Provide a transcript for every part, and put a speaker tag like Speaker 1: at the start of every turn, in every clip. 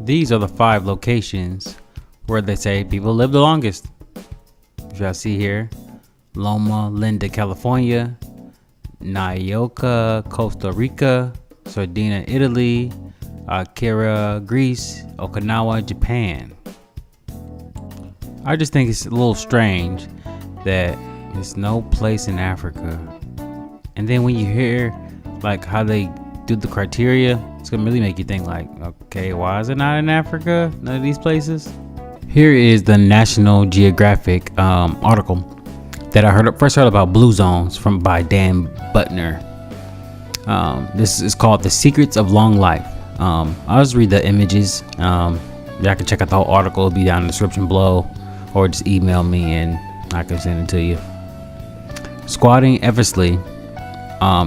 Speaker 1: These are the 5 locations where they say people live the longest. Which y'all see here: Loma Linda, California; Nyoka, Costa Rica; Sardinia, Italy; Akira, Greece; Okinawa, Japan. I just think it's a little strange that there's no place in Africa. And then when you hear like how they do the criteria, it's gonna really make you think like, okay, why is it not in Africa? None of these places. Here is the National Geographic article that I first heard about blue zones by Dan Butner. This is called "The Secrets of Long Life." I'll just read the images. Y'all can check out the whole article. It'll be down in the description below, or just email me and I can send it to you. Squatting effortlessly.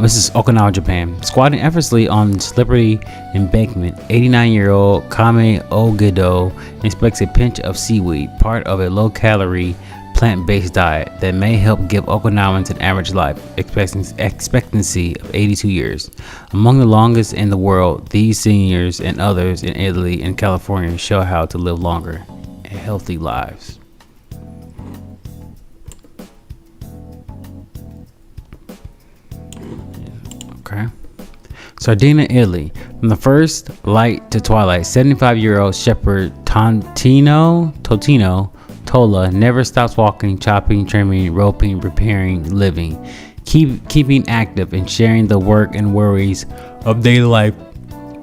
Speaker 1: This is Okinawa, Japan. Squatting effortlessly on slippery embankment, 89-year-old Kame Ogedo inspects a pinch of seaweed, part of a low-calorie, plant-based diet that may help give Okinawans an average life expectancy of 82 years. Among the longest in the world, these seniors and others in Italy and California show how to live longer and healthy lives. Okay. Sardinia, Italy. From the first light to twilight, 75-year-old shepherd Totino Tola never stops walking, chopping, trimming, roping, repairing, living, keeping active, and sharing the work and worries of daily life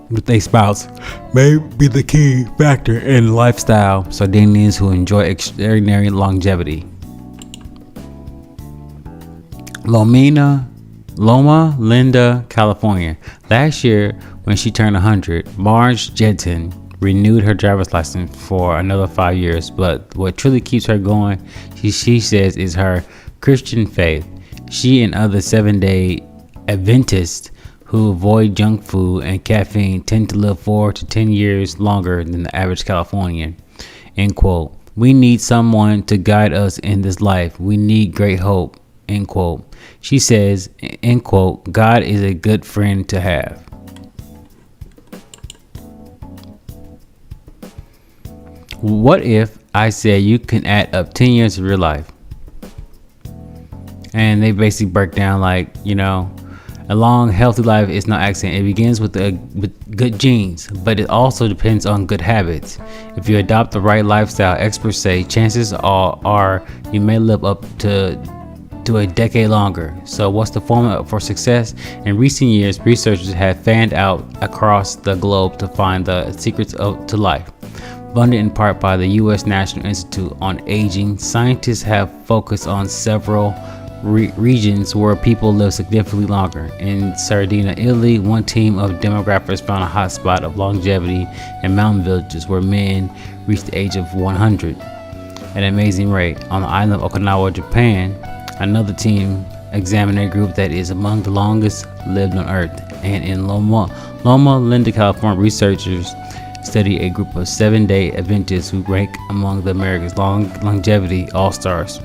Speaker 1: with a spouse may be the key factor in lifestyle Sardinians who enjoy extraordinary longevity. Loma Linda, California. Last year, when she turned 100, Marge Jensen renewed her driver's license for another 5 years. But what truly keeps her going, she says, is her Christian faith. She and other 7-day Adventists who avoid junk food and caffeine tend to live 4 to 10 years longer than the average Californian. End quote. We need someone to guide us in this life. We need great hope. End quote. She says, end quote, God is a good friend to have. What if I said you can add up 10 years of your life? And they basically break down like, a long, healthy life is no accident. It begins with good genes, but it also depends on good habits. If you adopt the right lifestyle, experts say chances are you may live up to a decade longer. So what's the formula for success? In recent years, researchers have fanned out across the globe to find the secrets to life. Funded in part by the U.S. National Institute on Aging, scientists have focused on several regions where people live significantly longer. In Sardinia, Italy, one team of demographers found a hotspot of longevity in mountain villages where men reach the age of 100 at an amazing rate. On the island of Okinawa, Japan, another team examined a group that is among the longest lived on Earth. And in Loma Linda, California, researchers study a group of 7-day Adventists who rank among the America's longevity all-stars.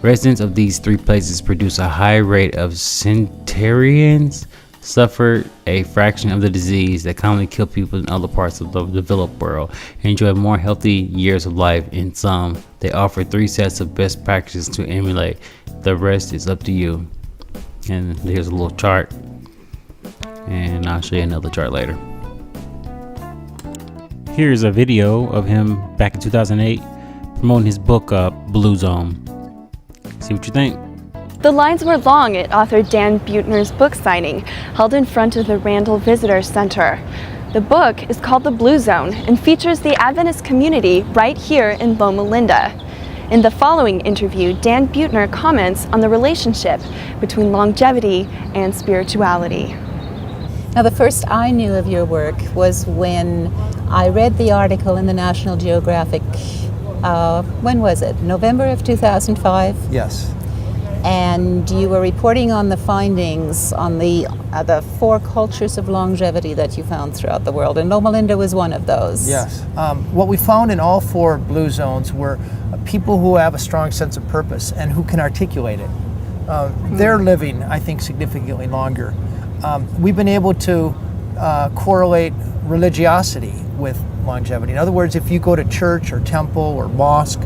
Speaker 1: Residents of these 3 places produce a high rate of centenarians, suffered a fraction of the disease that commonly kill people in other parts of the developed world, and enjoy more healthy years of life. In some, they offer 3 sets of best practices to emulate. The rest is up to you. And here's a little chart, and I'll show you another chart later. Here's a video of him back in 2008 promoting his book, Blue Zone. See what you think.
Speaker 2: The lines were long at author Dan Buettner's book signing, held in front of the Randall Visitor Center. The book is called The Blue Zone and features the Adventist community right here in Loma Linda. In the following interview, Dan Buettner comments on the relationship between longevity and spirituality.
Speaker 3: Now, the first I knew of your work was when I read the article in the National Geographic, when was it? November of 2005?
Speaker 4: Yes.
Speaker 3: And you were reporting on the findings on the 4 cultures of longevity that you found throughout the world, and Loma Linda was one of those.
Speaker 4: Yes. What we found in all 4 blue zones were people who have a strong sense of purpose and who can articulate it. They're living, I think, significantly longer. We've been able to correlate religiosity with longevity. In other words, if you go to church or temple or mosque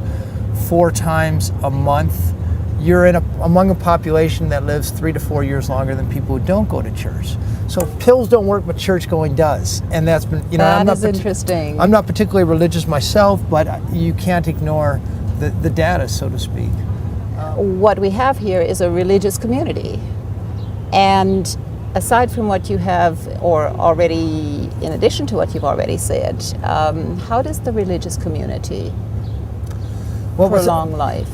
Speaker 4: 4 times a month, you're among a population that lives 3 to 4 years longer than people who don't go to church. So pills don't work, but church going does, and that's been,
Speaker 3: That is interesting.
Speaker 4: I'm not particularly religious myself, but you can't ignore the data, so to speak.
Speaker 3: What we have here is a religious community, and aside from what you have, or already, in addition to what you've already said, how does the religious community prolong life?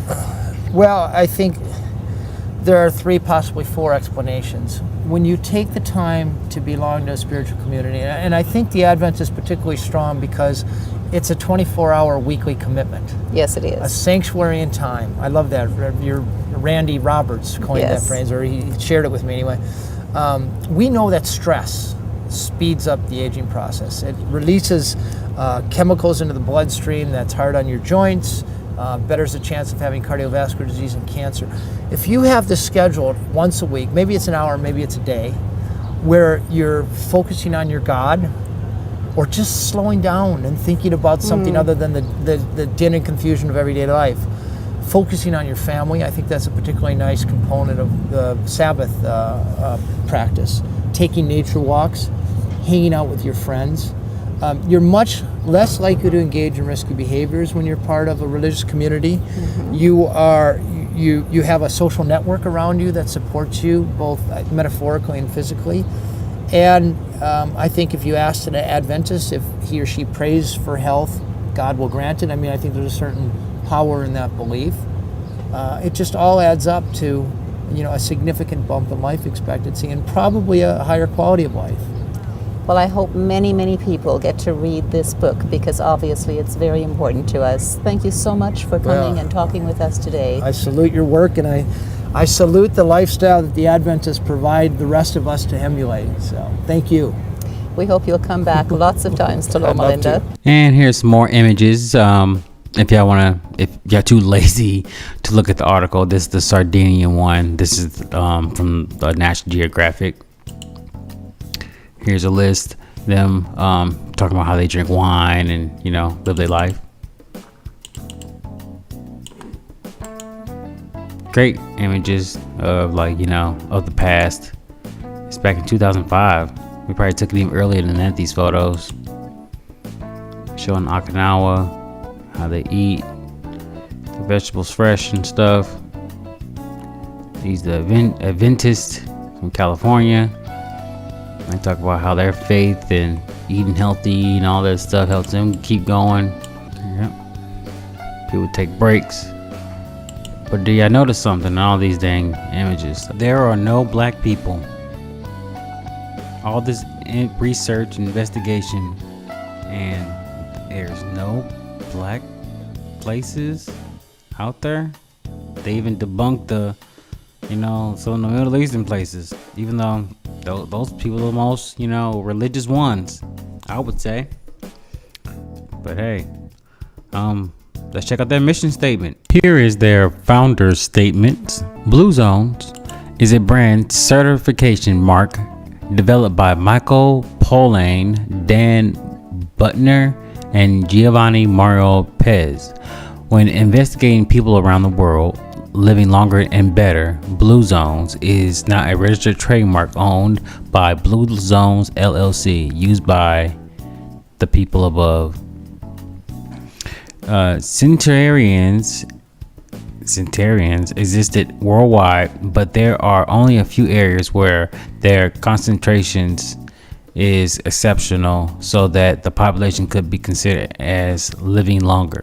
Speaker 4: Well, I think there are 3, possibly 4 explanations. When you take the time to belong to a spiritual community, and I think the Advent is particularly strong because it's a 24-hour weekly commitment.
Speaker 3: Yes, it
Speaker 4: A
Speaker 3: is.
Speaker 4: sanctuary in time. I love that. Randy Roberts coined that
Speaker 3: Yes.
Speaker 4: phrase, or he shared it with me anyway. We know that stress speeds up the aging process. It releases chemicals into the bloodstream that's hard on your joints, betters the chance of having cardiovascular disease and cancer. If you have this scheduled once a week, maybe it's an hour, maybe it's a day, where you're focusing on your God, or just slowing down and thinking about something other than the din and confusion of everyday life, focusing on your family, I think that's a particularly nice component of the Sabbath practice. Taking nature walks, hanging out with your friends. You're much less likely to engage in risky behaviors when you're part of a religious community. You have a social network around you that supports you both metaphorically and physically. And I think if you ask an Adventist if he or she prays for health, God will grant it. I mean, I think there's a certain power in that belief. It just all adds up to, a significant bump in life expectancy and probably a higher quality of life.
Speaker 3: Well, I hope many, many people get to read this book because obviously it's very important to us. Thank you so much for coming and talking with us today.
Speaker 4: I salute your work, and I salute the lifestyle that the Adventists provide the rest of us to emulate. So thank you.
Speaker 3: We hope you'll come back lots of times to Loma
Speaker 4: I'd love
Speaker 3: Linda.
Speaker 4: to.
Speaker 1: And here's some more images. If y'all too lazy to look at the article, this is the Sardinian one. This is from the National Geographic. Here's a list. Them talking about how they drink wine and live their life. Great images of of the past. It's back in 2005. We probably took it even earlier than that. These photos showing Okinawa, how they eat, the vegetables fresh and stuff. These the Adventists from California. They talk about how their faith and eating healthy and all that stuff helps them keep going. Yep. People take breaks. But do y'all notice something in all these dang images? There are no black people. All this research, investigation, and there's no black places out there. They even debunked some of the Middle Eastern places, even though those people are the most, religious ones, I would say. But hey, let's check out their mission statement. Here is their founder's statement. Blue Zones is a brand certification mark developed by Michael Polane, Dan Butner, and Giovanni Mario Pez. When investigating people around the world living longer and better, Blue Zones is now a registered trademark owned by Blue Zones LLC, used by the people above. Centenarians existed worldwide, but there are only a few areas where their concentrations is exceptional, so that the population could be considered as living longer.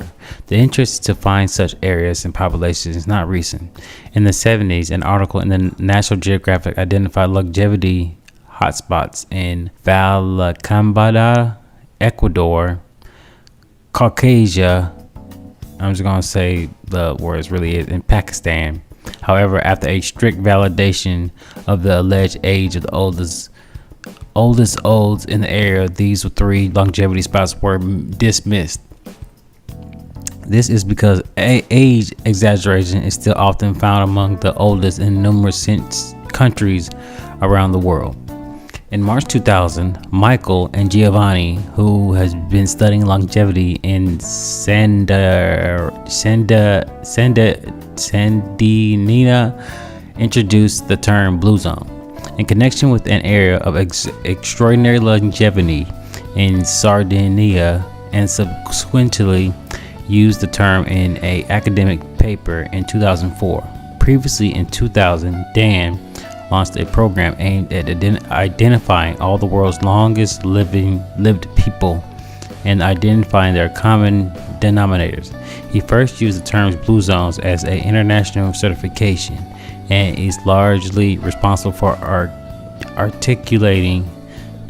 Speaker 1: The interest to find such areas and populations is not recent. In the 70s, an article in the National Geographic identified longevity hotspots in Vallecambada, Ecuador, Caucasia. I'm just gonna say the words really is in Pakistan. However, after a strict validation of the alleged age of the oldest olds in the area, these 3 longevity spots were dismissed. This is because age exaggeration is still often found among the oldest in numerous countries around the world. In March 2000, Michael and Giovanni, who has been studying longevity in Sandinina, introduced the term Blue Zone in connection with an area of extraordinary longevity in Sardinia, and subsequently used the term in an academic paper in 2004. Previously in 2000, Dan launched a program aimed at identifying all the world's longest lived people and identifying their common denominators. He first used the terms Blue Zones as an international certification and is largely responsible for articulating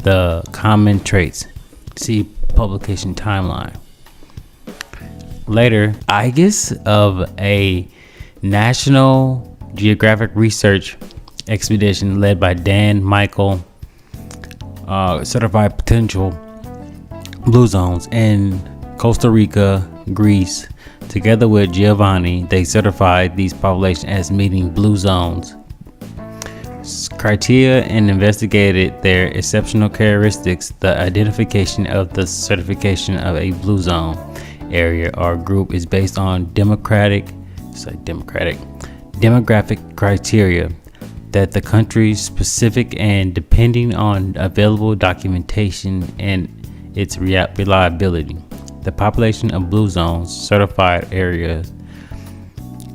Speaker 1: the common traits. See publication timeline. Later, IGES of a National Geographic Research expedition led by Dan Michael certified potential blue zones in Costa Rica, Greece. Together with Giovanni, they certified these populations as meeting blue zones criteria and investigated their exceptional characteristics. The identification of the certification of a blue zone area or group is based on demographic criteria that the country's specific, and depending on available documentation and its reliability. The population of blue zones certified areas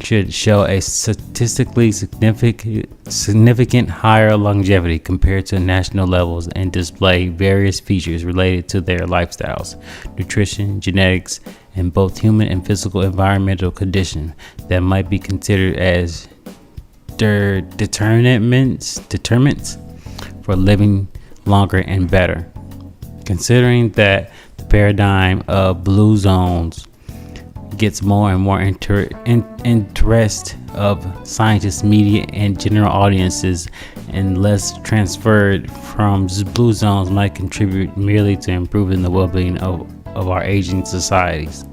Speaker 1: should show a statistically significant higher longevity compared to national levels and display various features related to their lifestyles, nutrition, genetics, and both human and physical environmental conditions that might be considered as determinants for living longer and better. Considering that the paradigm of blue zones gets more and more interest of scientists, media, and general audiences, and less transferred from blue zones might contribute merely to improving the well-being of our aging societies.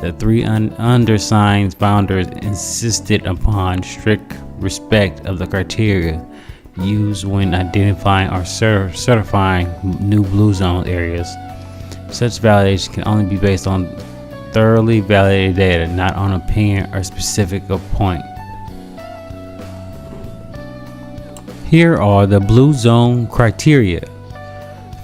Speaker 1: The three undersigned founders insisted upon strict respect of the criteria used when identifying or certifying new blue zone areas. Such validation can only be based on thoroughly validated data, not on opinion or specific point. Here are the blue zone criteria.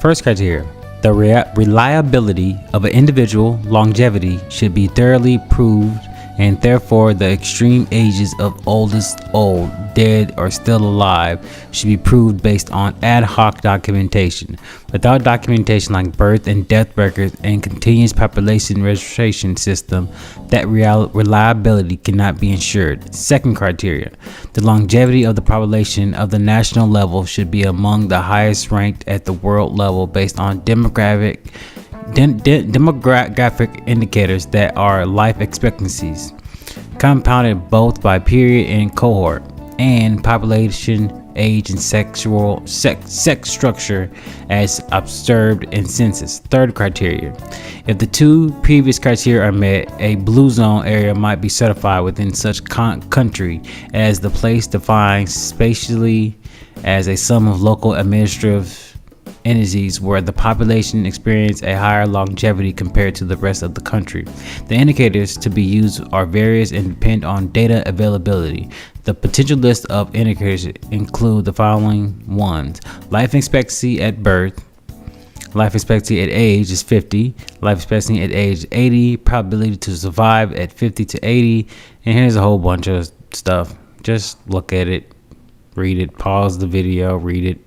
Speaker 1: First criteria: the reliability of an individual longevity should be thoroughly proved, and therefore the extreme ages of oldest old, dead, or still alive should be proved based on ad hoc documentation. Without documentation like birth and death records and continuous population registration system, that reliability cannot be ensured. Second criteria: the longevity of the population of the national level should be among the highest ranked at the world level based on demographic indicators that are life expectancies, compounded both by period and cohort, and population age and sex structure as observed in census. Third criteria: if the two previous criteria are met, a blue zone area might be certified within such country as the place defined spatially as a sum of local administrative entities where the population experience a higher longevity compared to the rest of the country. The indicators to be used are various and depend on data availability. The potential list of indicators include the following ones: life expectancy at birth, life expectancy at age is 50, life expectancy at age 80, probability to survive at 50 to 80, and here's a whole bunch of stuff. Just look at it, read it, pause the video, read it,